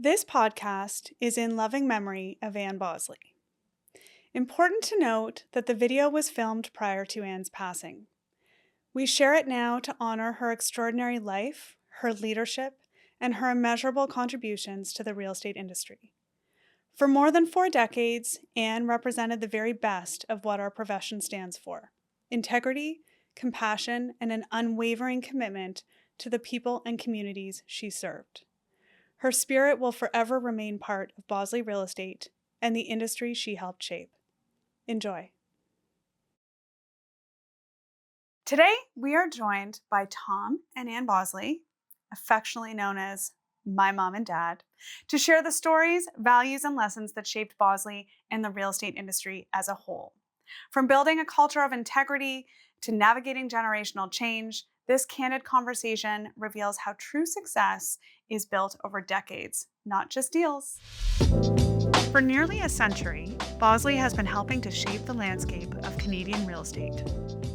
This podcast is in loving memory of Ann Bosley. Important to note that the video was filmed prior to Ann's passing. We share it now to honor her extraordinary life, her leadership, and her immeasurable contributions to the real estate industry. For more than 4 decades, Ann represented the very best of what our profession stands for: integrity, compassion, and an unwavering commitment to the people and communities she served. Her spirit will forever remain part of Bosley Real Estate and the industry she helped shape. Enjoy. Today, we are joined by Tom and Ann Bosley, affectionately known as my mom and dad, to share the stories, values, and lessons that shaped Bosley and the real estate industry as a whole. From building a culture of integrity to navigating generational change, this candid conversation reveals how true success is built over decades, not just deals. For nearly a century, Bosley has been helping to shape the landscape of Canadian real estate.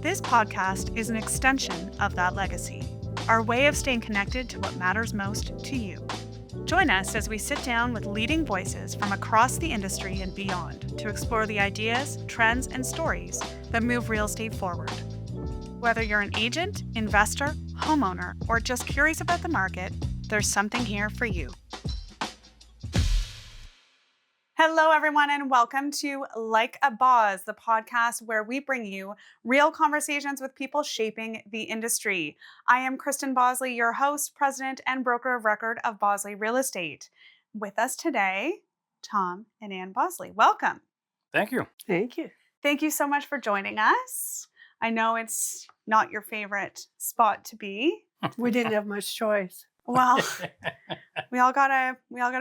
This podcast is an extension of that legacy, our way of staying connected to what matters most to you. Join us as we sit down with leading voices from across the industry and beyond to explore the ideas, trends, and stories that move real estate forward. Whether you're an agent, investor, homeowner, or just curious about the market, there's something here for you. Hello, everyone, and welcome to Like a Boz, the podcast where we bring you real conversations with people shaping the industry. I am Kristen Bosley, your host, president, and broker of record of Bosley Real Estate. With us today, Tom and Ann Bosley. Welcome. Thank you. Thank you. Thank you so much for joining us. I know it's not your favorite spot to be. We didn't have much choice. Well, we all gotta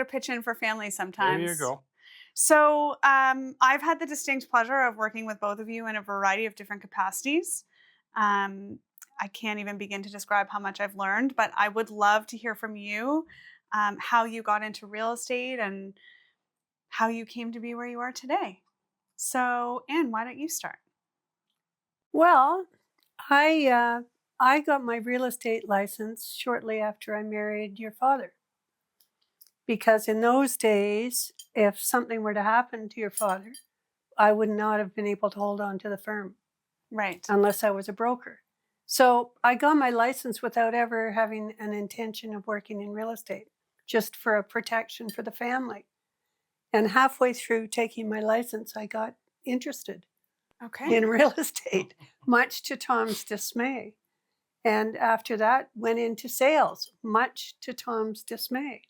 pitch in for family sometimes. There you go. So I've had the distinct pleasure of working with both of you in a variety of different capacities. I can't even begin to describe how much I've learned, but I would love to hear from you how you got into real estate and how you came to be where you are today. So, Ann, why don't you start? Well, I got my real estate license shortly after I married your father. Because in those days, if something were to happen to your father, I would not have been able to hold on to the firm. Right. Unless I was a broker. So I got my license without ever having an intention of working in real estate, just for a protection for the family. And halfway through taking my license, I got interested in real estate, much to Tom's dismay. And after that, went into sales, much to Tom's dismay.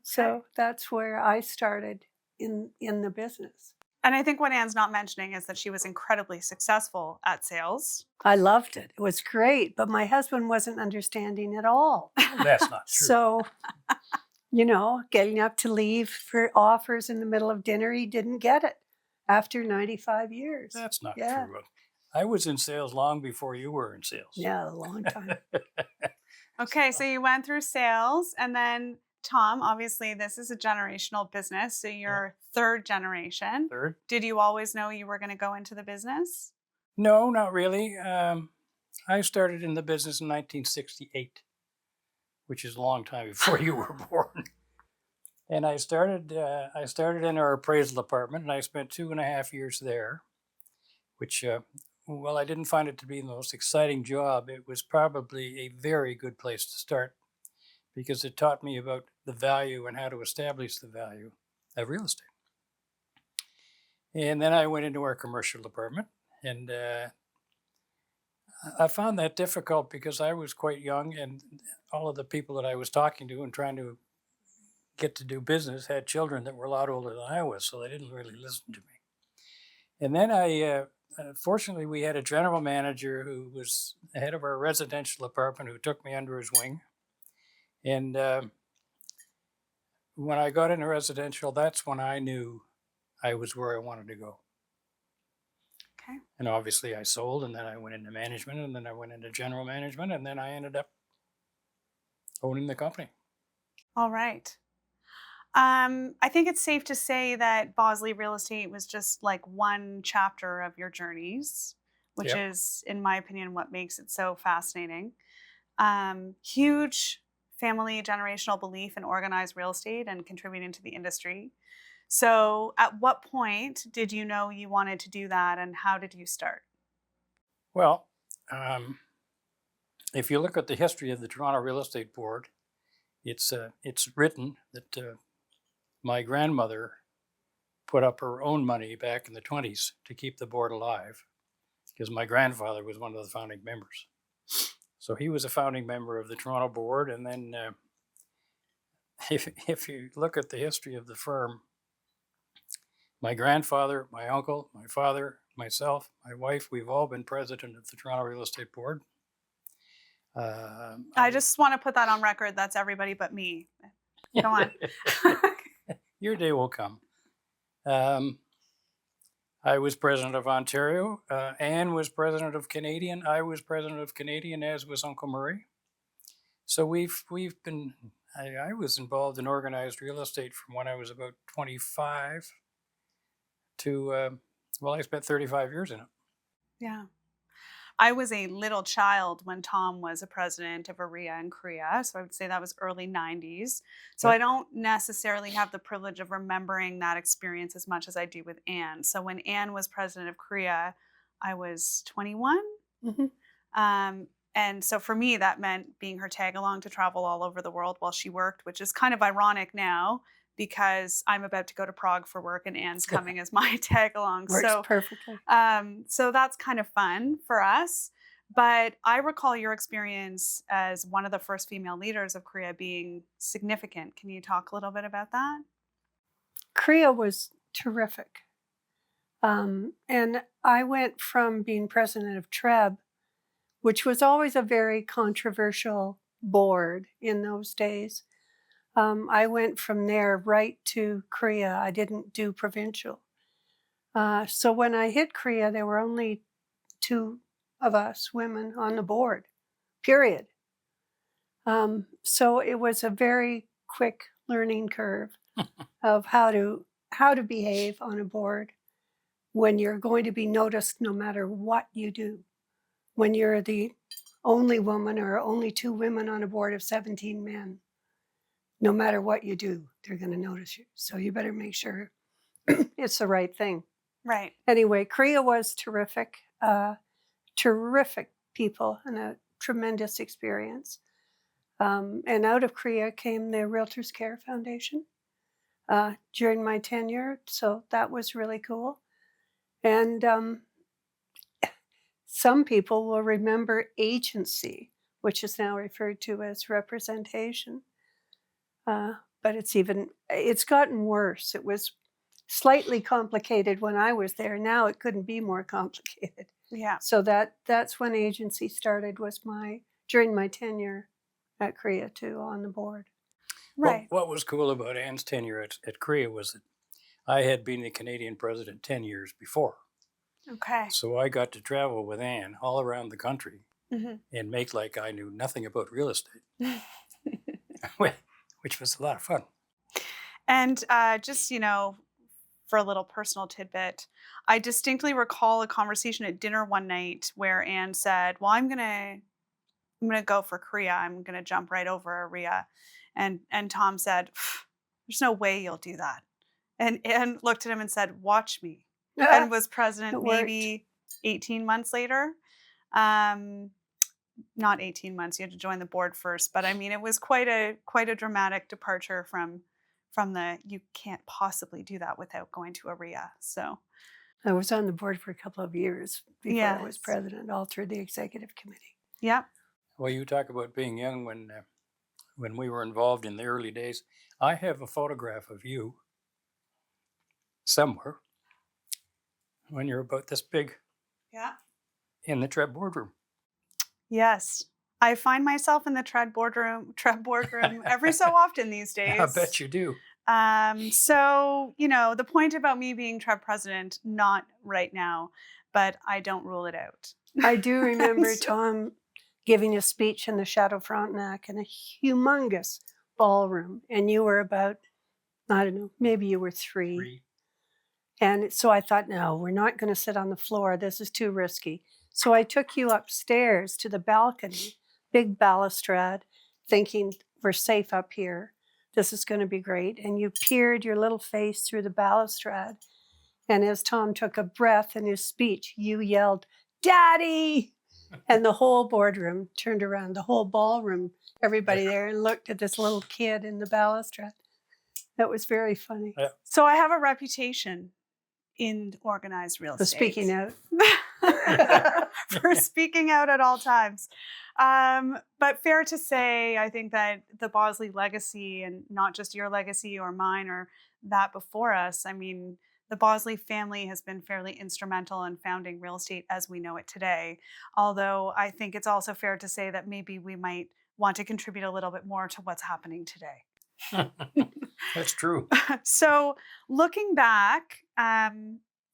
So that's where I started in the business. And I think what Ann's not mentioning is that she was incredibly successful at sales. I loved it. It was great, but my husband wasn't understanding at all. That's not true. So, getting up to leave for offers in the middle of dinner, he didn't get it after 95 years. That's not true. I was in sales long before you were in sales. Yeah, a long time. Okay, so you went through sales, and then Tom, obviously this is a generational business, so you're third generation. Third. Did you always know you were going to go into the business? No, not really. I started in the business in 1968, which is a long time before you were born. And I started in our appraisal department, and I spent 2.5 years there, which, well, I didn't find it to be the most exciting job. It was probably a very good place to start because it taught me about the value and how to establish the value of real estate. And then I went into our commercial department, and I found that difficult because I was quite young, and all of the people that I was talking to and trying to get to do business had children that were a lot older than I was, so they didn't really listen to me. And then fortunately, we had a general manager who was the head of our residential department who took me under his wing. And when I got into residential, that's when I knew I was where I wanted to go. Okay. And obviously I sold, and then I went into management, and then I went into general management, and then I ended up owning the company. All right. I think it's safe to say that Bosley Real Estate was just like one chapter of your journeys, which is, in my opinion, what makes it so fascinating. Huge family generational belief in organized real estate and contributing to the industry. So, at what point did you know you wanted to do that, and how did you start? Well, if you look at the history of the Toronto Real Estate Board, it's written that my grandmother put up her own money back in the 20s to keep the board alive, because my grandfather was one of the founding members. So he was a founding member of the Toronto board. And then if you look at the history of the firm, my grandfather, my uncle, my father, myself, my wife, we've all been president of the Toronto Real Estate Board. I just want to put that on record. That's everybody but me. Go on. Your day will come. I was president of Ontario. Anne was president of Canadian. I was president of Canadian, as was Uncle Murray. So we've been. I was involved in organized real estate from when I was about 25 to I spent 35 years in it. Yeah. I was a little child when Tom was a president of AREA in Korea. So I would say that was early 90s. So Yep. I don't necessarily have the privilege of remembering that experience as much as I do with Anne. So when Anne was president of Korea, I was 21. And so for me, that meant being her tag along to travel all over the world while she worked, which is kind of ironic now because I'm about to go to Prague for work and Anne's coming as my tag along. Works So perfectly. so that's kind of fun for us. But I recall your experience as one of the first female leaders of Korea being significant. Can you talk a little bit about that? Korea was terrific. And I went from being president of TREB, which was always a very controversial board in those days. I went from there right to Korea. I didn't do provincial. So when I hit Korea, there were only 2 of us women on the board, period. So it was a very quick learning curve of how to behave on a board when you're going to be noticed no matter what you do. When you're the only woman or only 2 women on a board of 17 men, no matter what you do, they're going to notice you. So you better make sure it's the right thing. Right. Anyway, Korea was terrific, terrific people and a tremendous experience. And out of Korea came the Realtors Care Foundation during my tenure. So that was really cool. And some people will remember agency, which is now referred to as representation. But it's gotten worse. It was slightly complicated when I was there. Now it couldn't be more complicated. Yeah. So that's when agency started, was during my tenure at Korea too, on the board. Right. What was cool about Anne's tenure at Korea was that I had been the Canadian president 10 years before. Okay. So I got to travel with Anne all around the country Mhm. and make like I knew nothing about real estate, which was a lot of fun. And just, for a little personal tidbit, I distinctly recall a conversation at dinner one night where Anne said, "Well, I'm gonna go for Korea. I'm gonna jump right over AREA," and Tom said, "There's no way you'll do that." And Anne looked at him and said, "Watch me," and was president It worked. maybe 18 months later. Not 18 months. You had to join the board first, but I mean, it was quite a dramatic departure from the you can't possibly do that without going to AREA. So I was on the board for a couple of years before I was Yes. president, all through the executive committee. yeah, Well, you talk about being young when we were involved in the early days. I have a photograph of you somewhere when you're about this big yeah, in the TREB boardroom. yes. I find myself in the TREB boardroom every so often these days. I bet you do. So, the point about me being TREB president, not right now, but I don't rule it out. I do remember So- Tom giving a speech in the Chateau Frontenac in a humongous ballroom, and you were about, I don't know, maybe you were 3. 3. And so I thought, no, we're not going to sit on the floor. This is too risky. So I took you upstairs to the balcony, big balustrade, thinking, we're safe up here. This is going to be great. And you peered your little face through the balustrade. And as Tom took a breath in his speech, you yelled, "Daddy!" And the whole boardroom turned around, the whole ballroom, everybody there, and looked at this little kid in the balustrade. That was very funny. Yeah. So I have a reputation in organized real For estate. speaking out. For speaking out at all times. But fair to say, I think that the Bosley legacy, and not just your legacy or mine or that before us, I mean, the Bosley family has been fairly instrumental in founding real estate as we know it today. Although I think it's also fair to say that maybe we might want to contribute a little bit more to what's happening today. That's true. So looking back,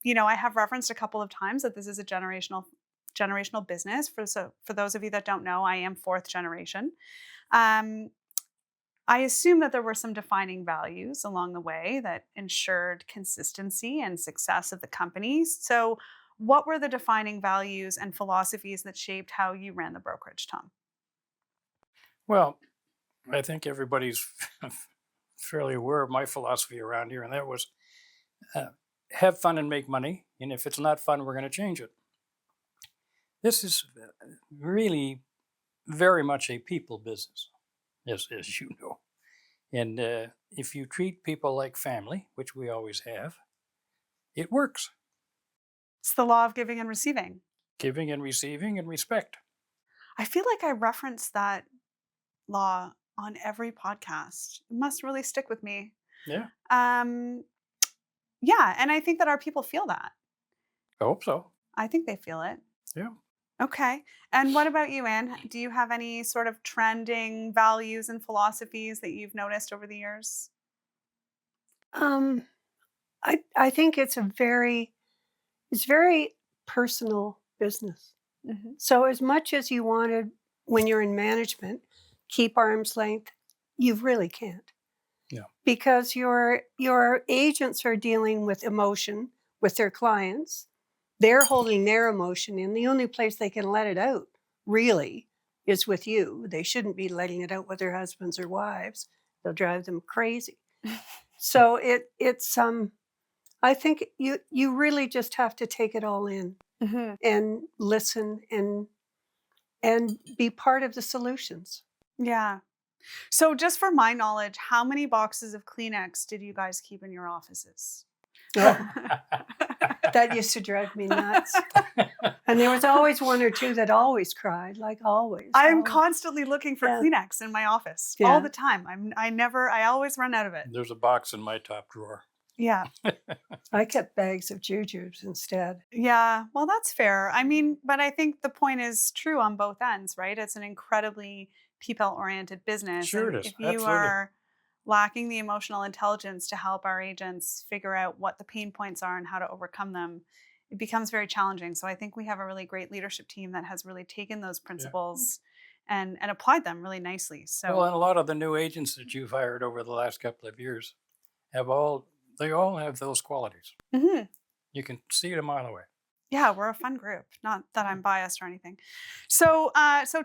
you know, I have referenced a couple of times that this is a generational business. For those of you that don't know, I am fourth generation. I assume that there were some defining values along the way that ensured consistency and success of the company. So what were the defining values and philosophies that shaped how you ran the brokerage, Tom? Well, I think everybody's fairly aware of my philosophy around here, and that was have fun and make money. And if it's not fun, we're going to change it. This is really very much a people business, as you know. And if you treat people like family, which we always have, it works. It's the law of giving and receiving. Giving and receiving and respect. I feel like I reference that law on every podcast. It must really stick with me. Yeah. Yeah, and I think that our people feel that. I hope so. I think they feel it. Yeah. Okay. And what about you, Anne? Do you have any sort of trending values and philosophies that you've noticed over the years? I think it's very personal business. Mm-hmm. So as much as you wanted when you're in management, keep arm's length, you really can't. Yeah. Because your agents are dealing with emotion with their clients. They're holding their emotion in. The only place they can let it out, really, is with you. They shouldn't be letting it out with their husbands or wives. They'll drive them crazy. So it's I think you really just have to take it all in Mm-hmm. and listen and be part of the solutions. Yeah. So just for my knowledge, how many boxes of Kleenex did you guys keep in your offices? That used to drive me nuts. And there was always one or two that always cried, like always. I'm always. constantly looking for Yeah. Kleenex in my office Yeah. all the time. I always run out of it. There's a box in my top drawer. Yeah. I kept bags of jujubes instead. Yeah. Well, that's fair. I mean, but I think the point is true on both ends, right? It's an incredibly people-oriented business. Sure and it is. if you Absolutely. are lacking the emotional intelligence to help our agents figure out what the pain points are and how to overcome them, it becomes very challenging. So I think we have a really great leadership team that has really taken those principles and applied them really nicely. So Well, and a lot of the new agents that you've hired over the last couple of years they all have those qualities. Mhm. You can see it a mile away. Yeah, we're a fun group. Not that I'm biased or anything. So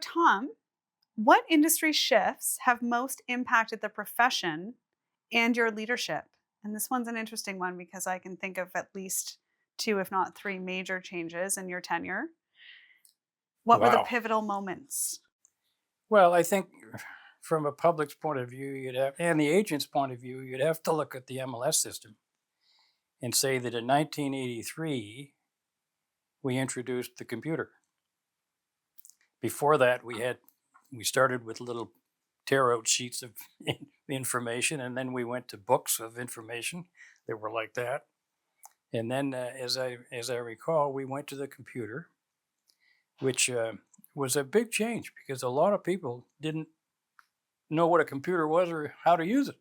Tom, what industry shifts have most impacted the profession and your leadership? And this one's an interesting one because I can think of at least 2, if not 3 major changes in your tenure. What were the Wow. pivotal moments? Well, I think from a public's point of view, and the agent's point of view, you'd have to look at the MLS system and say that in 1983, we introduced the computer. Before that, we started with little tear-out sheets of information, and then we went to books of information that were like that. And then, as I recall, we went to the computer, which was a big change because a lot of people didn't know what a computer was or how to use it.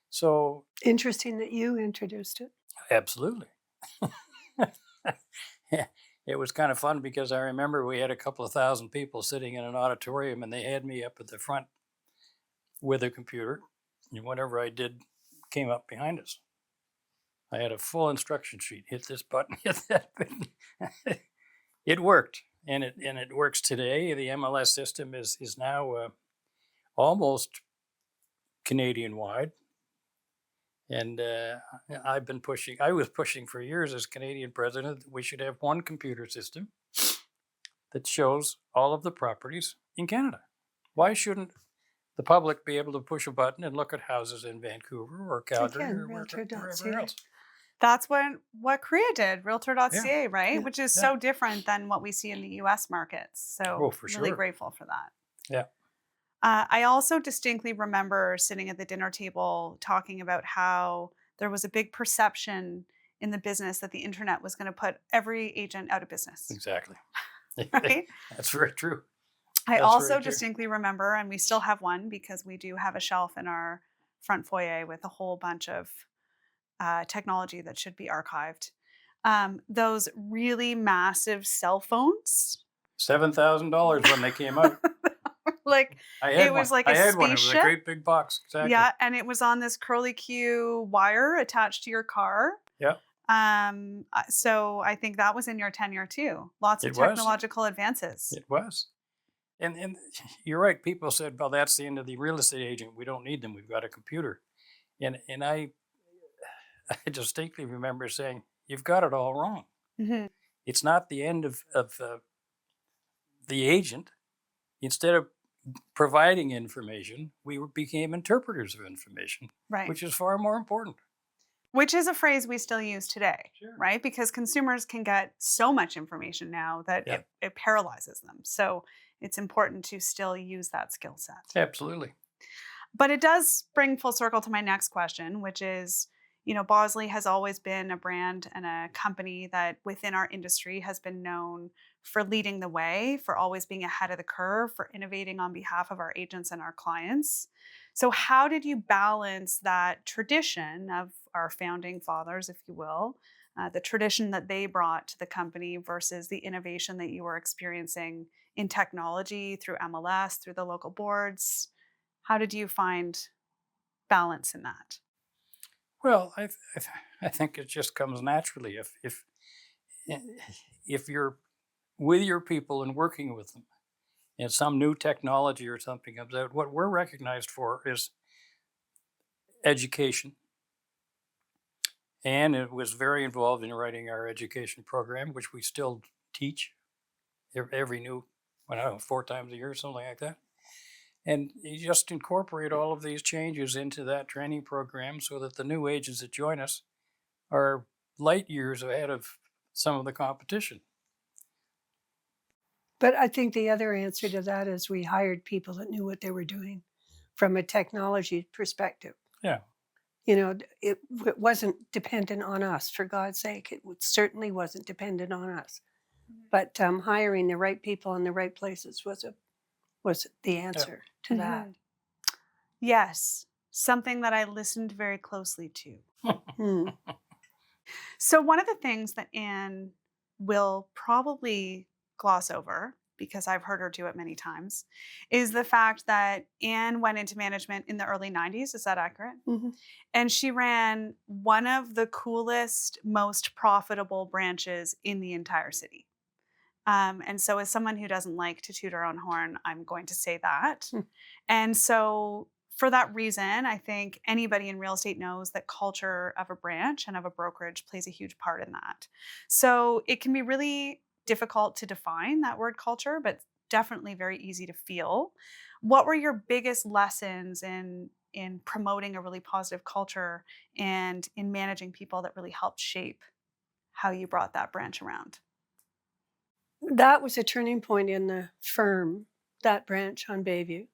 So Interesting that you introduced it. absolutely. It was kind of fun because I remember we had a couple of thousand people sitting in an auditorium and they had me up at the front with a computer, and whatever I did came up behind us. I had a full instruction sheet. Hit this button, hit that button. It worked, and it works today. The MLS system is now almost Canadian wide. And I was pushing for years as Canadian president that we should have one computer system that shows all of the properties in Canada. Why shouldn't the public be able to push a button and look at houses in Vancouver or Calgary or wherever else? That's what Korea did, realtor.ca, right? Yeah, Which is yeah. so different than what we see in the US markets. So For really sure. grateful for that. Yeah. I also distinctly remember sitting at the dinner table talking about how there was a big perception in the business that the internet was going to put every agent out of business. Exactly. Right? That's very true. I That's also very true. distinctly remember, and we still have one because we do have a shelf in our front foyer with a whole bunch of technology that should be archived. Those really massive cell phones. $7,000 when they came out. Like I had it was one. like I a had one. It was a spaceship. great big box. Exactly. Yeah, and it was on this curly Q wire attached to your car. Yeah. So I think that was in your tenure too. Lots of It was. technological advances. It was. And you're right. People said, well, that's the end of the real estate agent. We don't need them. We've got a computer. And I distinctly remember saying, you've got it all wrong. Mhm. It's not the end of the agent. Instead of providing information, we became interpreters of information, Right. which is far more important. Which is a phrase we still use today, Sure. right? Because consumers can get so much information now that Yeah. it paralyzes them. So it's important to still use that skill set. Absolutely. But it does bring full circle to my next question, which is, Bosley has always been a brand and a company that within our industry has been known for leading the way, for always being ahead of the curve, for innovating on behalf of our agents and our clients. So how did you balance that tradition of our founding fathers, if you will, the tradition that they brought to the company versus the innovation that you were experiencing in technology through MLS, through the local boards? How did you find balance in that? Well, I think it just comes naturally. If you're with your people and working with them, and some new technology or something comes out, what we're recognized for is education. And it was very involved in writing our education program, which we still teach every new, 4 times a year, something like that. And you just incorporate all of these changes into that training program so that the new agents that join us are light years ahead of some of the competition. But I think the other answer to that is we hired people that knew what they were doing from a technology perspective. Yeah. It wasn't dependent on us, for God's sake. It certainly wasn't dependent on us. But hiring the right people in the right places was the answer to that. Yes, something that I listened very closely to. Hmm. So one of the things that Anne will probably gloss over, because I've heard her do it many times, is the fact that Anne went into management in the early 90s. Is that accurate? Mm-hmm. And she ran one of the coolest, most profitable branches in the entire city. And so as someone who doesn't like to toot her own horn, I'm going to say that. And so for that reason, I think anybody in real estate knows that culture of a branch and of a brokerage plays a huge part in that. So it can be really difficult to define that word culture, but definitely very easy to feel. What were your biggest lessons in promoting a really positive culture and in managing people that really helped shape how you brought that branch around? That was a turning point in the firm, that branch on Bayview.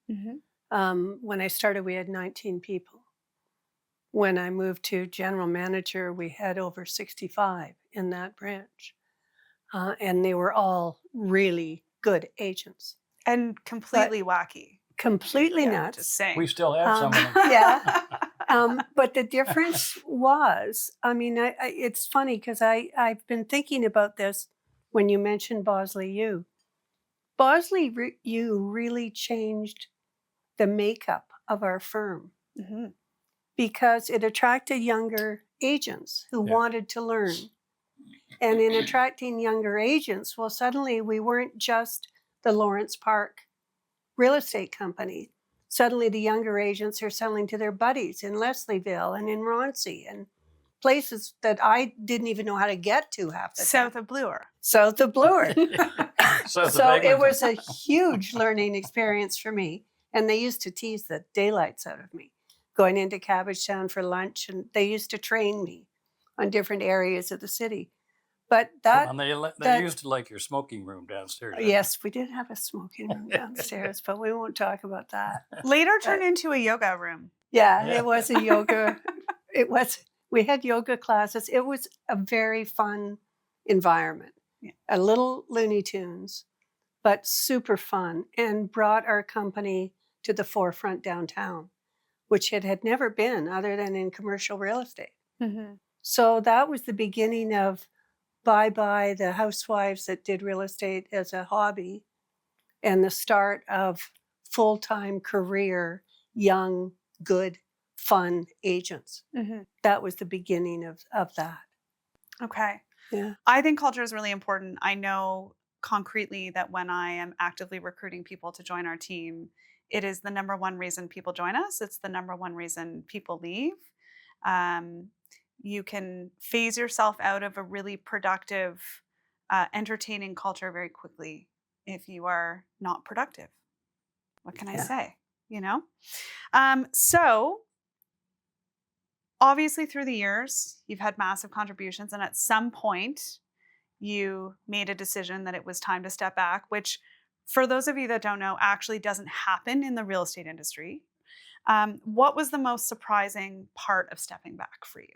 When I started, we had 19 people. When I moved to general manager, we had over 65 in that branch. And they were all really good agents. And completely wacky. Completely Yeah, nuts. just saying. We still have some of them. Yeah. But the difference was, it's funny because I've been thinking about this when you mentioned Bosley U. Bosley U really changed the makeup of our firm because it attracted younger agents who wanted to learn. And in attracting younger agents, well, suddenly we weren't just the Lawrence Park real estate company. Suddenly the younger agents are selling to their buddies in Leslieville and in Roncy and places that I didn't even know how to get to half the time. South of Bloor. South of Bloor. South of So it Eglinton. was a huge learning experience for me. And they used to tease the daylights out of me going into Cabbagetown for lunch. And they used to train me on different areas of the city. But that, And they that- used to like your smoking room downstairs. didn't yes, we did have a smoking room downstairs, but we won't talk about that. Later turned into a yoga room. Yeah, Yeah. it was a yoga. We had yoga classes. It was a very fun environment. Yeah. A little Looney Tunes, but super fun, and brought our company to the forefront downtown, which it had never been other than in commercial real estate. Mm-hmm. So that was the beginning of bye-bye the housewives that did real estate as a hobby, and the start of full-time career, young, good, fun agents. Mm-hmm. That was the beginning of that. Okay. Yeah. I think culture is really important. I know concretely that when I am actively recruiting people to join our team, it is the number one reason people join us. It's the number one reason people leave. You can phase yourself out of a really productive, entertaining culture very quickly if you are not productive. What can I Yeah. say? You know? So obviously through the years, you've had massive contributions, and at some point you made a decision that it was time to step back, which for those of you that don't know, actually doesn't happen in the real estate industry. What was the most surprising part of stepping back for you?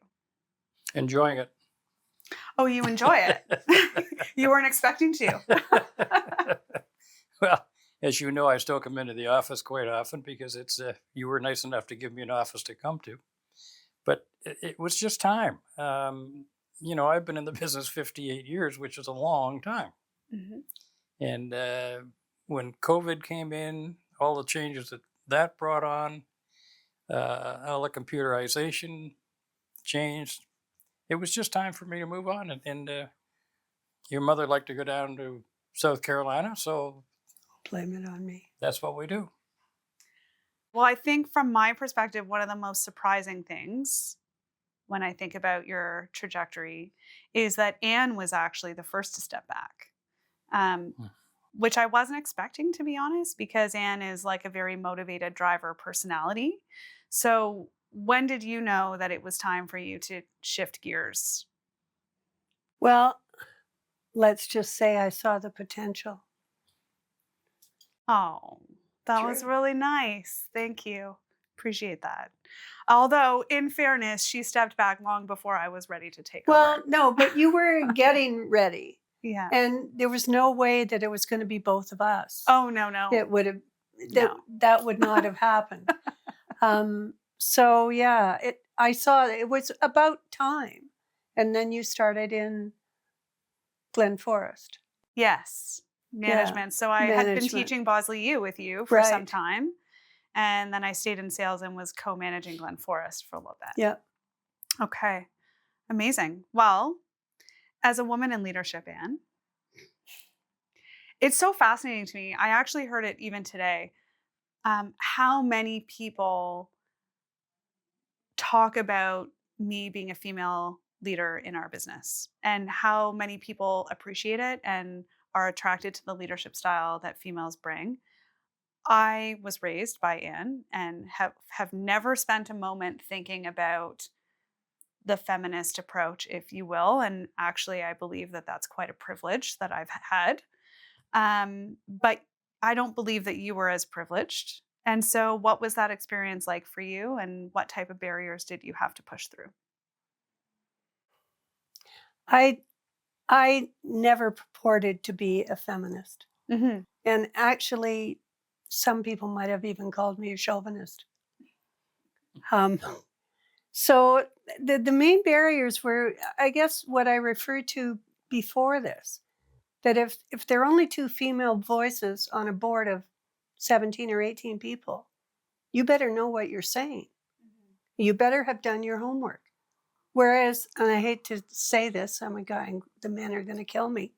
Enjoying it. Oh, you enjoy it. You weren't expecting to. Well, as you know, I still come into the office quite often because it's you were nice enough to give me an office to come to. But it was just time. I've been in the business 58 years, which is a long time. Mm-hmm. And when COVID came in, all the changes that brought on, all the computerization changed. It was just time for me to move on. And your mother liked to go down to South Carolina, so Blame it on me. that's what we do. Well, I think from my perspective, one of the most surprising things when I think about your trajectory is that Anne was actually the first to step back, which I wasn't expecting, to be honest, because Anne is like a very motivated driver personality. So when did you know that it was time for you to shift gears? Well, let's just say I saw the potential. Oh, that was True. really nice. Thank you. Appreciate that. Although, in fairness, she stepped back long before I was ready to take Well, over. no, but you were getting ready. Yeah. And there was no way that it was going to be both of us. Oh, no. It would have, No. that would not have happened. So yeah, I saw it was about time. And then you started in Glen Forest. Yes. Management. So I had been management. teaching Bosley U with you for some Right. time. And then I stayed in sales and was co-managing Glen Forest for a little bit. Yeah. Okay. Amazing. Well, as a woman in leadership, Anne, it's so fascinating to me. I actually heard it even today. How many people talk about me being a female leader in our business and how many people appreciate it and are attracted to the leadership style that females bring. I was raised by Anne and have never spent a moment thinking about the feminist approach, if you will. And actually, I believe that that's quite a privilege that I've had. But I don't believe that you were as privileged. And so what was that experience like for you, and what type of barriers did you have to push through? I never purported to be a feminist. Mm-hmm. And actually, some people might have even called me a chauvinist. So the main barriers were, I guess, what I referred to before this, that if there are only two female voices on a board of 17 or 18 people, you better know what you're saying. Mm-hmm. You better have done your homework. Whereas, and I hate to say this, I'm a guy, and the men are going to kill me,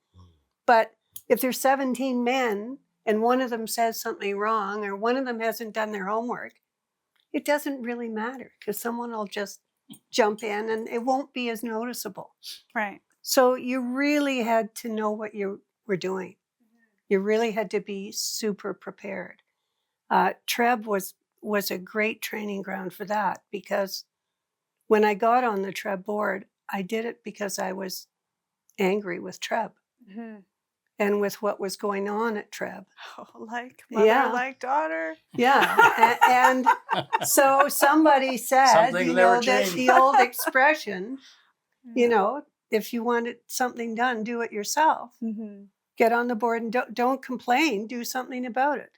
but if there's 17 men and one of them says something wrong or one of them hasn't done their homework, it doesn't really matter because someone will just jump in and it won't be as noticeable. Right. So you really had to know what you were doing. You really had to be super prepared. Treb was a great training ground for that, because when I got on the Treb board, I did it because I was angry with Treb Mm-hmm. and with what was going on at Treb. Oh, like mother, Yeah. like daughter. Yeah. And so somebody said, Something never that changed. the old expression, Yeah. if you wanted something done, do it yourself. Mm-hmm. Get on the board and don't complain, do something about it.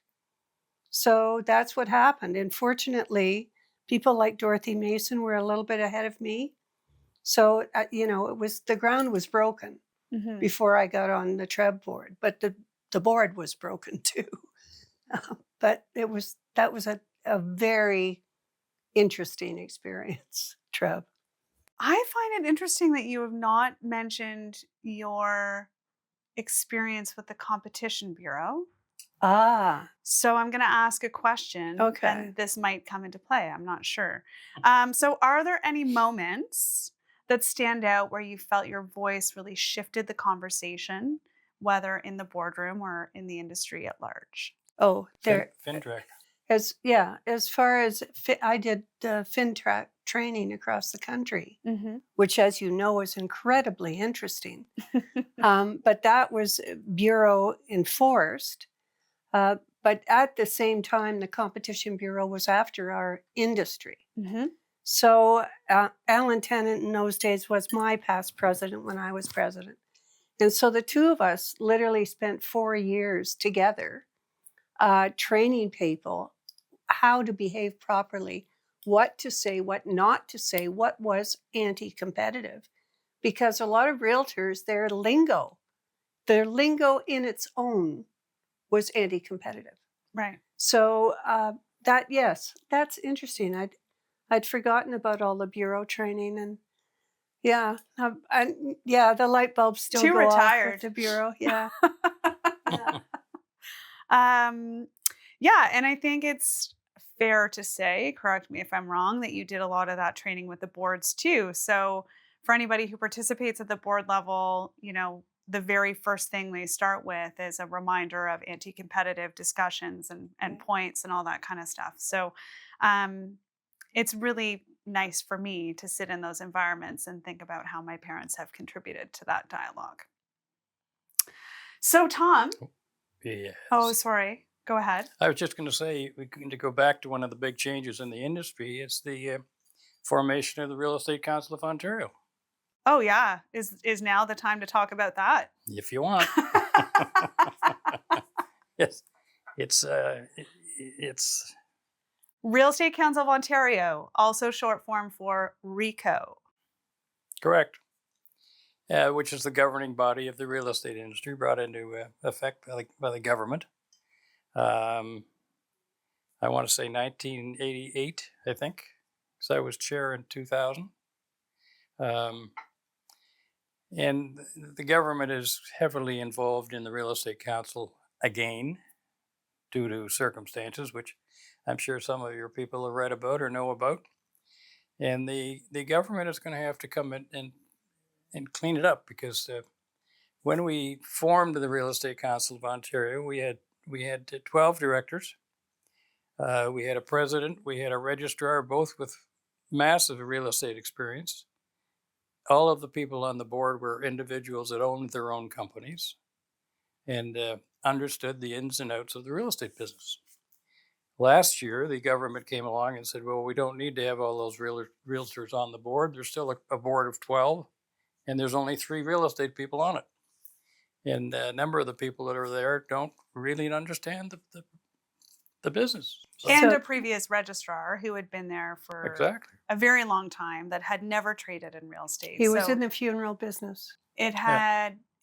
So that's what happened. And fortunately, people like Dorothy Mason were a little bit ahead of me. So, the ground was broken Mm-hmm. before I got on the Treb board, but the board was broken too. But that was a very interesting experience, Treb. I find it interesting that you have not mentioned your experience with the Competition Bureau. Ah, So I'm going to ask a question, Okay. and this might come into play. I'm not sure. So are there any moments that stand out where you felt your voice really shifted the conversation, whether in the boardroom or in the industry at large? oh, there. FinTrack. As far as I did the FinTrack training across the country, Mm-hmm. which, as you know, is incredibly interesting. But that was bureau enforced. But at the same time, the Competition Bureau was after our industry. Mm-hmm. So Alan Tennant in those days was my past president when I was president. And so the two of us literally spent 4 years together training people how to behave properly, what to say, what not to say, what was anti-competitive. Because a lot of realtors, their lingo in its own was anti-competitive. Right. So that's interesting. I'd forgotten about all the bureau training, and the light bulbs still Too go off retired. with the bureau. Yeah. Yeah. Yeah, and I think it's fair to say, correct me if I'm wrong, that you did a lot of that training with the boards too. So for anybody who participates at the board level, the very first thing they start with is a reminder of anti-competitive discussions and points and all that kind of stuff. So it's really nice for me to sit in those environments and think about how my parents have contributed to that dialogue. So Tom, Yes. oh, sorry. Go ahead. I was just going to say, to go back to one of the big changes in the industry, it's the formation of the Real Estate Council of Ontario. Oh yeah, is now the time to talk about that? If you want. Yes, it's Real Estate Council of Ontario, also short form for RECO. correct. Which is the governing body of the real estate industry, brought into effect by the government. I want to say 1988, I think, because I was chair in 2000. And the government is heavily involved in the Real Estate Council again, due to circumstances which I'm sure some of your people have read about or know about. And the government is going to have to come in and clean it up, because when we formed the Real Estate Council of Ontario, we had 12 directors. We had a president, we had a registrar, both with massive real estate experience. All of the people on the board were individuals that owned their own companies and understood the ins and outs of the real estate business. Last year, the government came along and said, well, we don't need to have all those realtors on the board. There's still a board of 12, and there's only 3 real estate people on it. And a number of the people that are there don't really understand the business. And a previous registrar who had been there for Exactly. a very long time that had never traded in real estate. He was in the funeral business.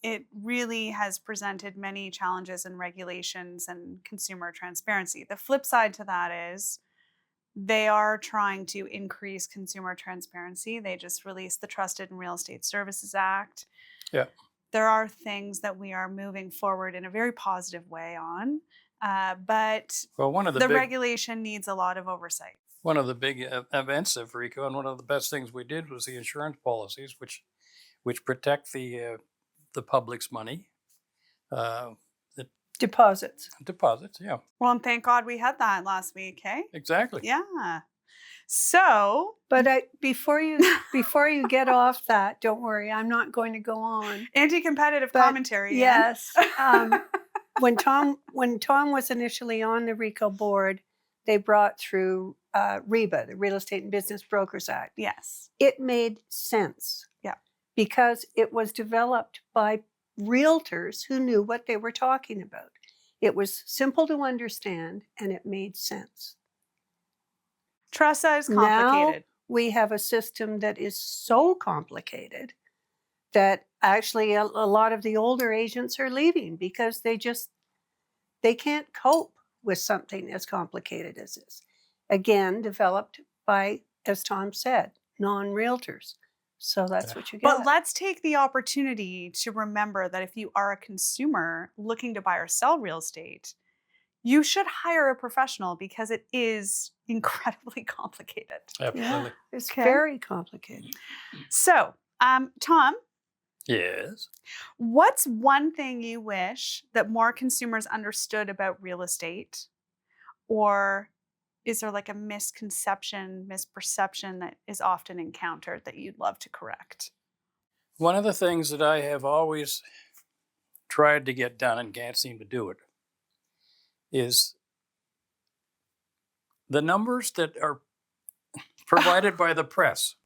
It really has presented many challenges and regulations and consumer transparency. The flip side to that is they are trying to increase consumer transparency. They just released the Trusted in Real Estate Services Act. Yeah. there are things that we are moving forward in a very positive way on, but Well, one of the the big regulation needs a lot of oversight. one of the big events of RICO, and one of the best things we did was the insurance policies, which protect the public's money, the Deposits. deposits. Yeah, Well, and thank God we had that last week, hey? exactly. Yeah. So, But before you get off that, don't worry, I'm not going to go on. anti-competitive But commentary. yes, when Tom was initially on the RICO board, they brought through REBA, the Real Estate and Business Brokers Act. Yes. It made sense. Yeah. Because it was developed by realtors who knew what they were talking about. It was simple to understand and it made sense. Tressa is Now complicated. we have a system that is so complicated that actually a lot of the older agents are leaving because they can't cope with something as complicated as this. Again, developed by, as Tom said, non-realtors. So that's what you get. But let's take the opportunity to remember that if you are a consumer looking to buy or sell real estate, you should hire a professional because it is incredibly complicated. Absolutely. It's Okay. very complicated. So, Tom, Yes. what's one thing you wish that more consumers understood about real estate? Or is there like a misconception, misperception that is often encountered that you'd love to correct? One of the things that I have always tried to get done and can't seem to do it is the numbers that are provided by the press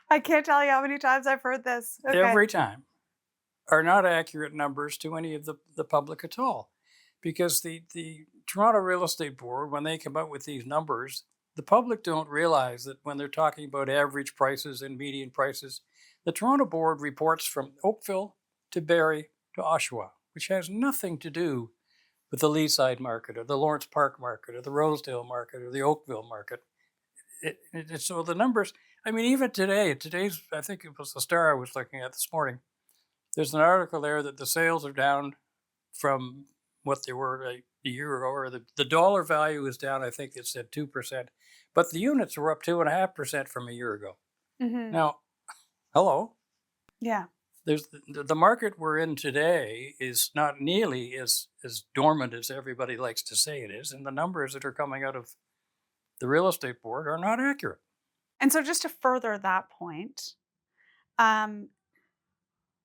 I can't tell you how many times I've heard this. Okay. every time are not accurate numbers to any of the public at all. Because the Toronto Real Estate Board, when they come out with these numbers, the public don't realize that when they're talking about average prices and median prices, the Toronto Board reports from Oakville to Barrie to Oshawa, which has nothing to do with the Leaside market or the Lawrence Park market or the Rosedale market or the Oakville market. So the numbers, I mean, even today's, I think it was the Star I was looking at this morning, there's an article there that the sales are down from what they were a year ago, or the dollar value is down, I think it said 2%, but the units were up 2.5% from a year ago. Mhm. Now, hello, Yeah. there's the market we're in today is not nearly as dormant as everybody likes to say it is, and the numbers that are coming out of the real estate board are not accurate. And so just to further that point,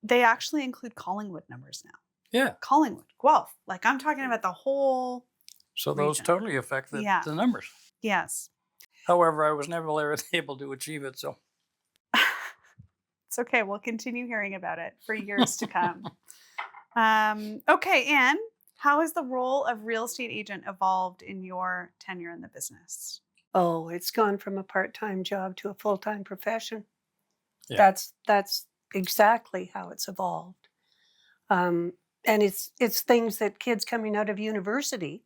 they actually include Collingwood numbers now. Yeah, Collingwood, Guelph. Like I'm talking about the whole. so those region. totally affect the numbers. Yes. However, I was never able to achieve it, so It's okay. We'll continue hearing about it for years to come. Okay, Anne, how has the role of real estate agent evolved in your tenure in the business? Oh, it's gone from a part-time job to a full-time profession. Yeah. That's exactly how it's evolved. And it's things that kids coming out of university,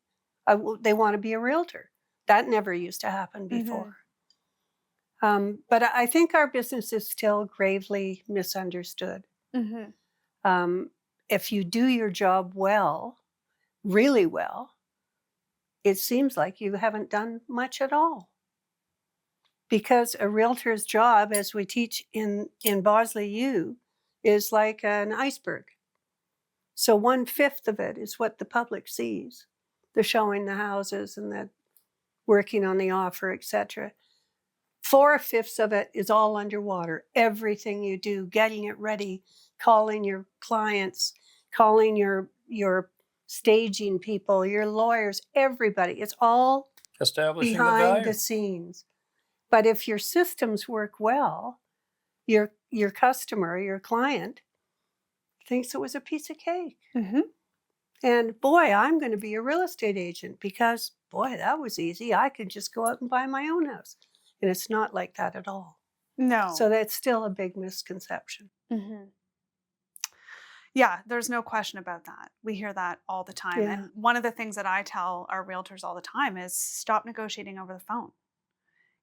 they want to be a realtor. That never used to happen before. But I think our business is still gravely misunderstood. Mm-hmm. If you do your job well, really well, it seems like you haven't done much at all. Because a realtor's job, as we teach in Bosley U, is like an iceberg. So 1/5 of it is what the public sees. The showing the houses and the working on the offer, etc. 4/5 of it is all underwater. Everything you do, getting it ready, calling your clients, calling your staging people, your lawyers, everybody. It's all establishing the behind value. the scenes. But if your systems work well, your customer, your client, thinks it was a piece of cake. Mm-hmm. And boy, I'm going to be a real estate agent because, boy, that was easy. I could just go out and buy my own house. And it's not like that at all. No. So that's still a big misconception. Mm-hmm. Yeah, there's no question about that. We hear that all the time. Yeah. And one of the things that I tell our realtors all the time is stop negotiating over the phone.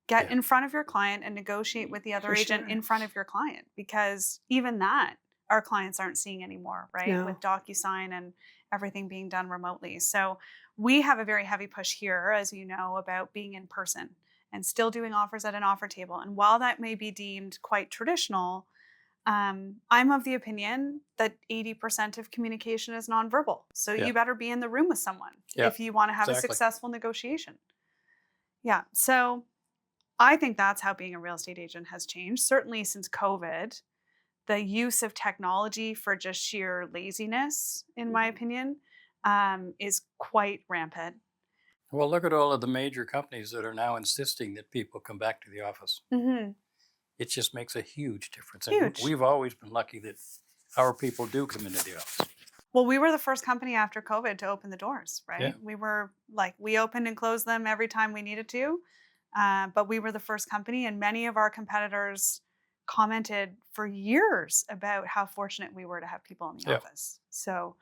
Get Yeah. in front of your client and negotiate with the other For agent sure. in front of your client, because even that, our clients aren't seeing anymore, right? No. With DocuSign and everything being done remotely. So we have a very heavy push here, as you know, about being in person and still doing offers at an offer table. And while that may be deemed quite traditional, I'm of the opinion that 80% of communication is nonverbal. So Yeah. you better be in the room with someone Yeah, if you want to have a exactly. successful negotiation. Yeah. So I think that's how being a real estate agent has changed. Certainly since COVID, the use of technology for just sheer laziness, in my opinion, is quite rampant. Well, look at all of the major companies that are now insisting that people come back to the office. Mm-hmm. It just makes a huge difference. And Huge. we've always been lucky that our people do come into the office. Well, we were the first company after COVID to open the doors, right? Yeah. We were like, we opened and closed them every time we needed to. But we were the first company, and many of our competitors commented for years about how fortunate we were to have people in the Yeah. office. So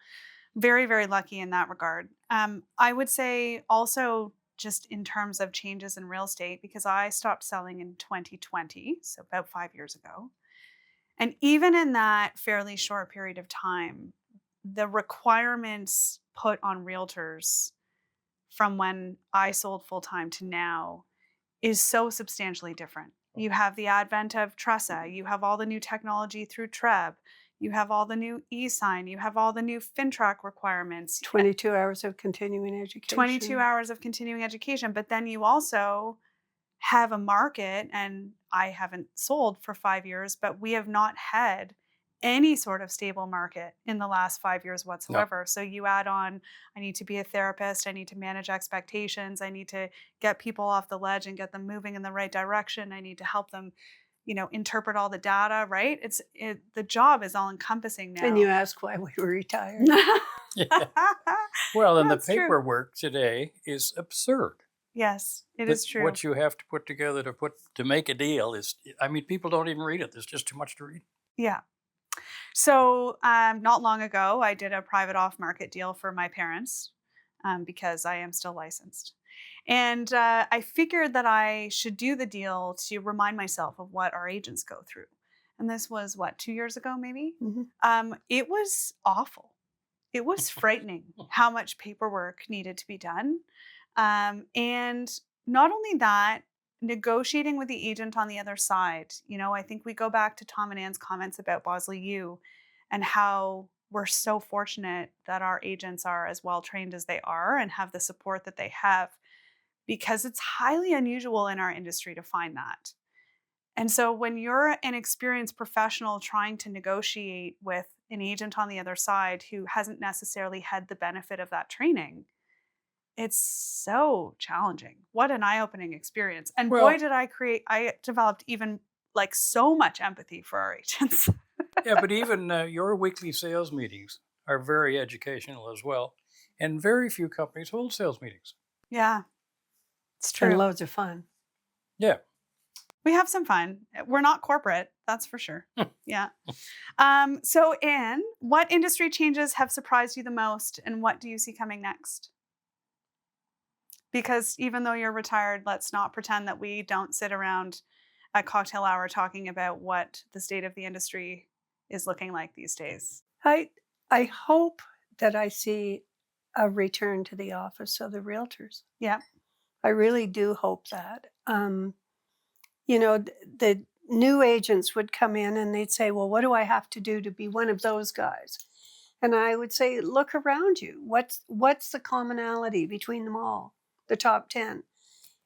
very, very lucky in that regard. I would say also just in terms of changes in real estate, because I stopped selling in 2020, so about 5 years ago. And even in that fairly short period of time, the requirements put on realtors from when I sold full time to now is so substantially different. You have the advent of Tressa, you have all the new technology through Treb, you have all the new e-sign, you have all the new FinTrack requirements. 22 hours of continuing education. 22 hours of continuing education, but then you also have a market, and I haven't sold for 5 years, but we have not had any sort of stable market in the last 5 years whatsoever. So you add on, I need to be a therapist, I need to manage expectations, I need to get people off the ledge and get them moving in the right direction, I need to help them, interpret all the data, right? The job is all encompassing now. And you ask why we were retired. Yeah. Well, and the That's true. paperwork today is absurd. Yes, it is true. What you have to put together to make a deal is, I mean, people don't even read it. There's just too much to read. Yeah. So not long ago, I did a private off-market deal for my parents because I am still licensed. And I figured that I should do the deal to remind myself of what our agents go through. And this was, 2 years ago, maybe? Mm-hmm. It was awful. It was frightening how much paperwork needed to be done. And not only that, negotiating with the agent on the other side. I think we go back to Tom and Ann's comments about Bosley U and how we're so fortunate that our agents are as well trained as they are and have the support that they have, because it's highly unusual in our industry to find that. And so when you're an experienced professional trying to negotiate with an agent on the other side who hasn't necessarily had the benefit of that training, it's so challenging. What an eye-opening experience. And boy, did I developed even so much empathy for our agents. Yeah, but even your weekly sales meetings are very educational as well. And very few companies hold sales meetings. Yeah, it's true. And loads of fun. Yeah. We have some fun. We're not corporate, that's for sure. Yeah. So Anne, what industry changes have surprised you the most, and what do you see coming next? Because even though you're retired, let's not pretend that we don't sit around at cocktail hour talking about what the state of the industry is looking like these days. I hope that I see a return to the office of the realtors. Yeah. I really do hope that. The new agents would come in and they'd say, well, what do I have to do to be one of those guys? And I would say, look around you. What's the commonality between them all, the top 10?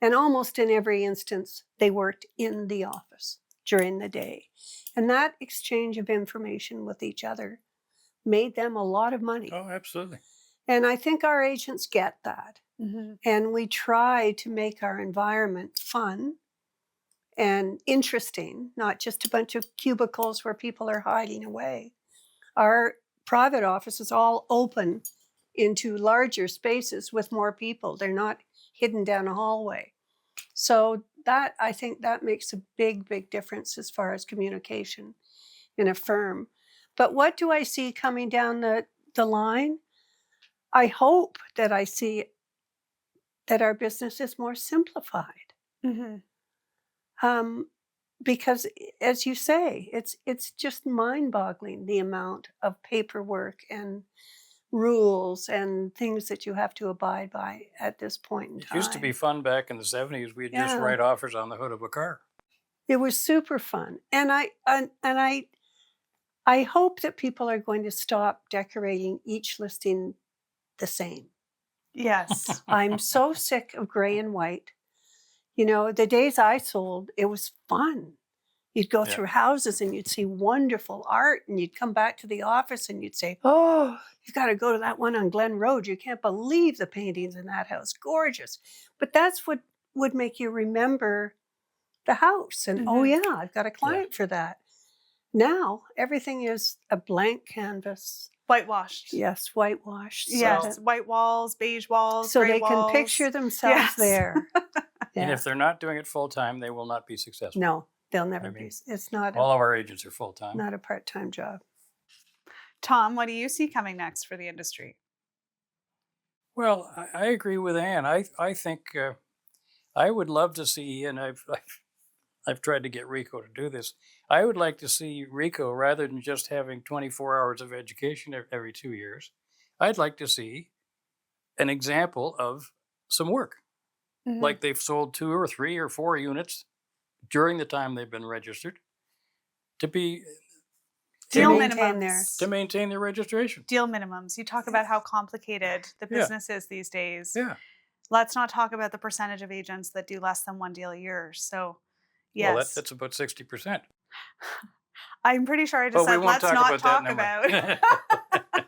And almost in every instance, they worked in the office during the day. And that exchange of information with each other made them a lot of money. Oh, absolutely. And I think our agents get that. Mm-hmm. And we try to make our environment fun and interesting, not just a bunch of cubicles where people are hiding away. Our private office is all open into larger spaces with more people. They're not hidden down a hallway. So I think that makes a big, big difference as far as communication in a firm. But what do I see coming down the line? I hope that I see that our business is more simplified. Mm-hmm. because as you say, it's just mind-boggling the amount of paperwork and rules and things that you have to abide by at this point in It time. used to be fun back in the 70s. We'd just Yeah. write offers on the hood of a car. It was super fun. And I hope that people are going to stop decorating each listing the same. Yes. I'm so sick of gray and white. You know, the days I sold, it was fun. You'd go Yeah. through houses and you'd see wonderful art, and you'd come back to the office and you'd say, "Oh, you've got to go to that one on Glen Road. You can't believe the paintings in that house. Gorgeous." But that's what would make you remember the house. And oh, Mhm. yeah, I've got a client for that. Now, everything is a blank canvas. Whitewashed. Yes, whitewashed. Yes. White walls, beige walls, So gray they walls. can picture themselves Yes. there. And Yeah. if they're not doing it full time, they will not be successful. No, they'll never I be. mean, It's not All of our agents are full time. not a part-time job. Tom, what do you see coming next for the industry? Well, I agree with Ann. I think I would love to see, and I've tried to get Rico to do this. I would like to see Rico, rather than just having 24 hours of education every 2 years, I'd like to see an example of some work. Mhm. Like they've sold 2 or 3 or 4 units during the time they've been registered to be Deal maintain minimums. to maintain their registration. Deal minimums. You talk about how complicated the Yeah. business is these days. Yeah. Let's not talk about the percentage of agents that do less than one deal a year. So, yes. Well, that's about 60%. I'm pretty sure I just But we said, won't let's talk not about talk that about.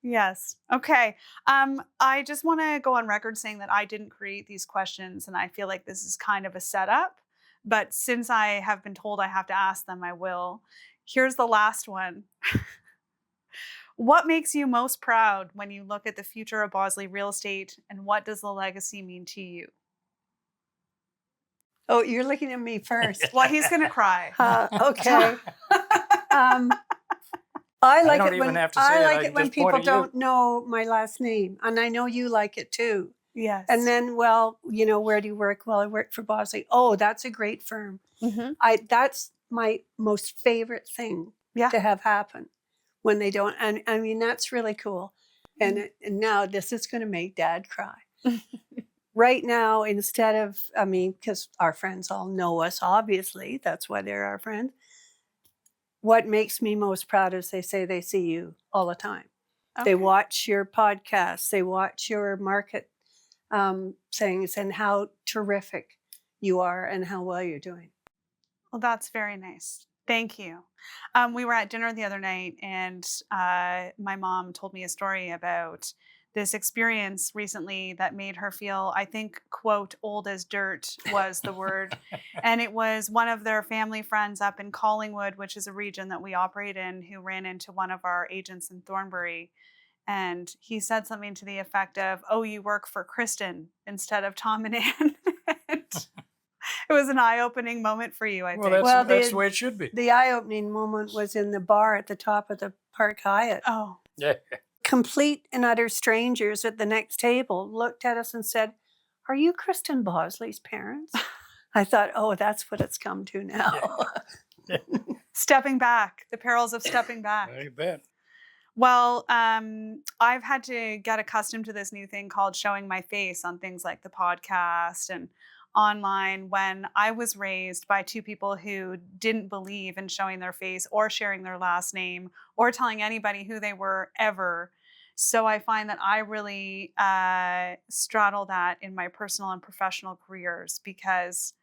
Yes. Okay. I just want to go on record saying that I didn't create these questions, and I feel like this is kind of a setup. But since I have been told I have to ask them, I will. Here's the last one. What makes you most proud when you look at the future of Bosley real estate, and what does the legacy mean to you? Oh, you're looking at me first. Well, he's going to cry. Okay. I like don't it even when have to say it, I it when just point people at you. don't know my last name, and I know you like it too. Yes. And then, well, you know, where do you work? Well, I work for Bosley. Oh, that's a great firm. Mhm. That's my most favorite thing Yeah. to have happen when they don't. And I mean, that's really cool. And now this is going to make Dad cry. Right now, instead of, I mean, because our friends all know us, obviously, that's why they're our friends. What makes me most proud is they say they see you all the time. Okay. They watch your podcasts, they watch your market things, and how terrific you are and how well you're doing. Well, that's very nice. Thank you. We were at dinner the other night, and my mom told me a story about this experience recently that made her feel, I think, quote, old as dirt was the word. And it was one of their family friends up in Collingwood, which is a region that we operate in, who ran into one of our agents in Thornbury. And he said something to the effect of, "Oh, you work for Kristen instead of Tom and Ann." It was an eye-opening moment for you, I Well, think. that's the way it should be. The eye-opening moment was in the bar at the top of the Park Hyatt. Oh, Yeah. Complete and utter strangers at the next table looked at us and said, "Are you Kristen Bosley's parents?" I thought, oh, that's what it's come to now. stepping back, the perils of stepping back. I bet. Well, I've had to get accustomed to this new thing called showing my face on things like the podcast and online, when I was raised by two people who didn't believe in showing their face or sharing their last name or telling anybody who they were ever. So I find that I really straddle that in my personal and professional careers, because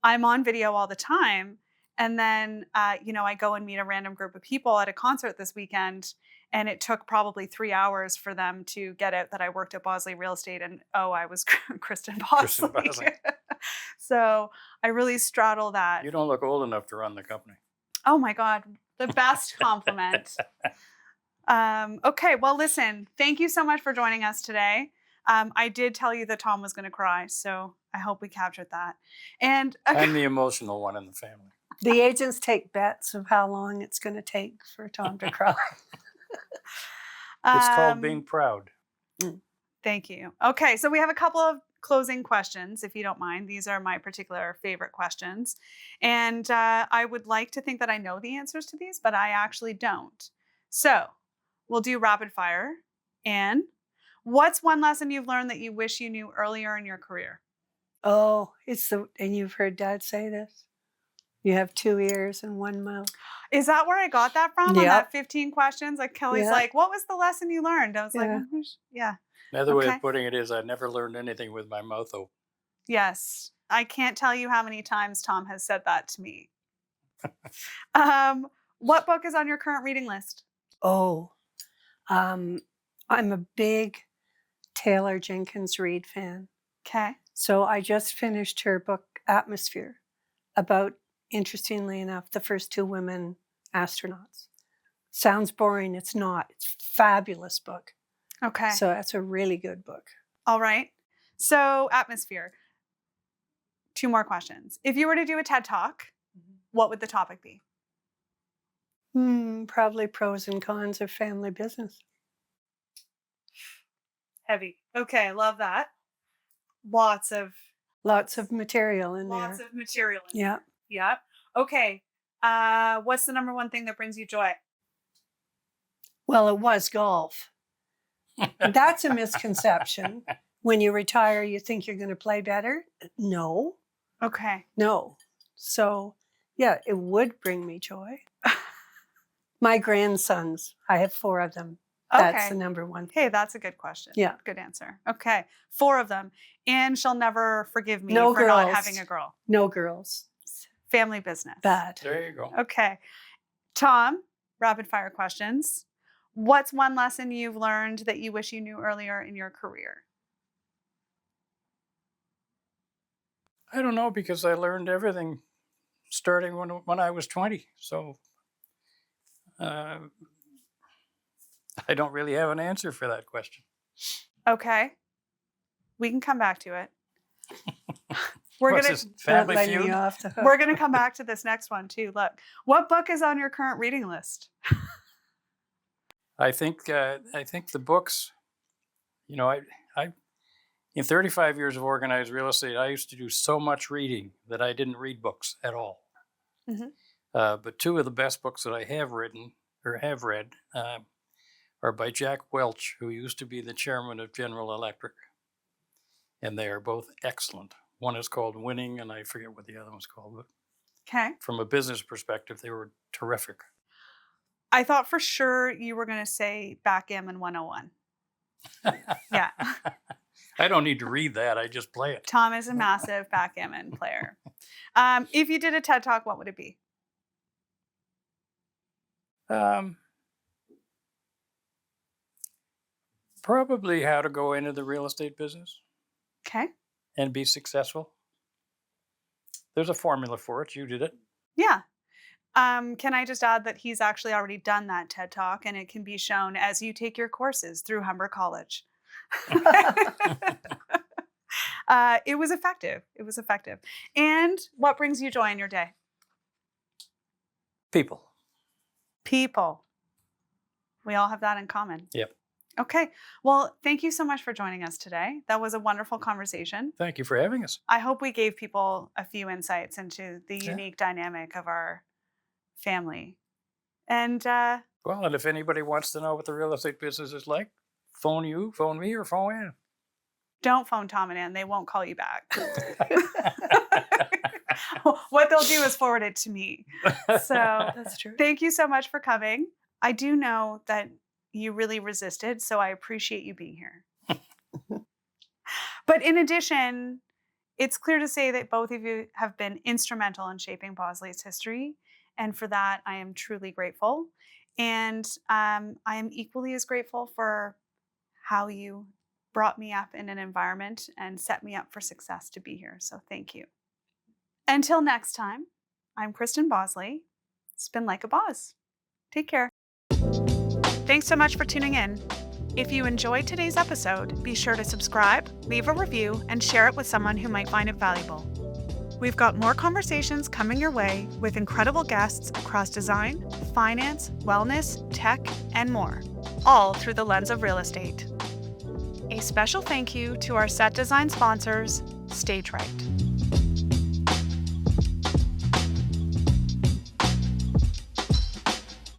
I'm on video all the time. And then, I go and meet a random group of people at a concert this weekend, and it took probably 3 hours for them to get out that I worked at Bosley Real Estate, and I was Kristen Bosley. So I really straddle that. You don't look old enough to run the company. Oh my God, the best compliment. Okay, well, listen, thank you so much for joining us today. I did tell you that Tom was going to cry, so I hope we captured that. And I'm the emotional one in the family. The agents take bets of how long it's going to take for Tom to cry. It's called being proud. Thank you. Okay, so we have a couple of closing questions, if you don't mind. These are my particular favorite questions. And I would like to think that I know the answers to these, but I actually don't. So we'll do rapid fire. Anne, what's one lesson you've learned that you wish you knew earlier in your career? Oh, and you've heard Dad say this. You have 2 ears and 1 mouth. Is that where I got that from? On Yep. that 15 questions? Like Kelly's Yep. like, what was the lesson you learned? I was like, Yeah. yeah. Another way Okay. of putting it is I never learned anything with my mouth open. Yes. I can't tell you how many times Tom has said that to me. What book is on your current reading list? Oh, I'm a big Taylor Jenkins Reid fan. Okay. So I just finished her book, Atmosphere, about, interestingly enough, the first 2 women astronauts. Sounds boring. It's not. It's a fabulous book. Okay. So that's a really good book. All right. So, Atmosphere. 2 more questions. If you were to do a TED Talk, what would the topic be? Probably pros and cons of family business. Heavy. Okay, love that. Lots of Material in there. material. Yeah. Yep. Okay. What's the number one thing that brings you joy? Well, it was golf. That's a misconception. When you retire, you think you're going to play better? No. Okay. No. So, yeah, it would bring me joy. My grandsons, I have 4 of them. That's the number one. Hey, that's a good question. Yeah. Good answer. Okay. 4 of them. And she'll never forgive me No for not girls. having a girl. No girls. Family business. Bad. There you go. Okay. Tom, rapid fire questions. What's one lesson you've learned that you wish you knew earlier in your career? I don't know, because I learned everything starting when I was 20. So I don't really have an answer for that question. Okay. We can come back to it. We're What's gonna this, Family Letting Feud? you off the hook. we're gonna come back to this next one too. Look, what book is on your current reading list? I think the books, I in 35 years of organized real estate, I used to do so much reading that I didn't read books at all. Mhm. But 2 of the best books that I have written or have read are by Jack Welch, who used to be the chairman of General Electric. And they are both excellent. One is called Winning, and I forget what the other one's called. But Okay. from a business perspective, they were terrific. I thought for sure you were gonna say Backgammon 101. Yeah. I don't need to read that. I just play it. Tom is a massive backgammon player. If you did a TED Talk, what would it be? Probably how to go into the real estate business Okay. and be successful. There's a formula for it. You did it. Yeah. Can I just add that he's actually already done that TED Talk, and it can be shown as you take your courses through Humber College. It was effective. It was effective. And what brings you joy in your day? People. People. We all have that in common. Yep. Okay. Well, thank you so much for joining us today. That was a wonderful conversation. Thank you for having us. I hope we gave people a few insights into the Yeah. unique dynamic of our family. And Well, and if anybody wants to know what the real estate business is like, phone me, or phone Ann. don't phone Tom and Ann. They won't call you back. What they'll do is forward it to me. So That's true. thank you so much for coming. I do know that you really resisted, so I appreciate you being here. But in addition, it's clear to say that both of you have been instrumental in shaping Bosley's history. And for that, I am truly grateful. And I am equally as grateful for how you brought me up in an environment and set me up for success to be here. So thank you. Until next time, I'm Kristen Bosley. It's been like a Boz. Take care. Thanks so much for tuning in. If you enjoyed today's episode, be sure to subscribe, leave a review, and share it with someone who might find it valuable. We've got more conversations coming your way with incredible guests across design, finance, wellness, tech, and more, all through the lens of real estate. A special thank you to our set design sponsors, Stage Right.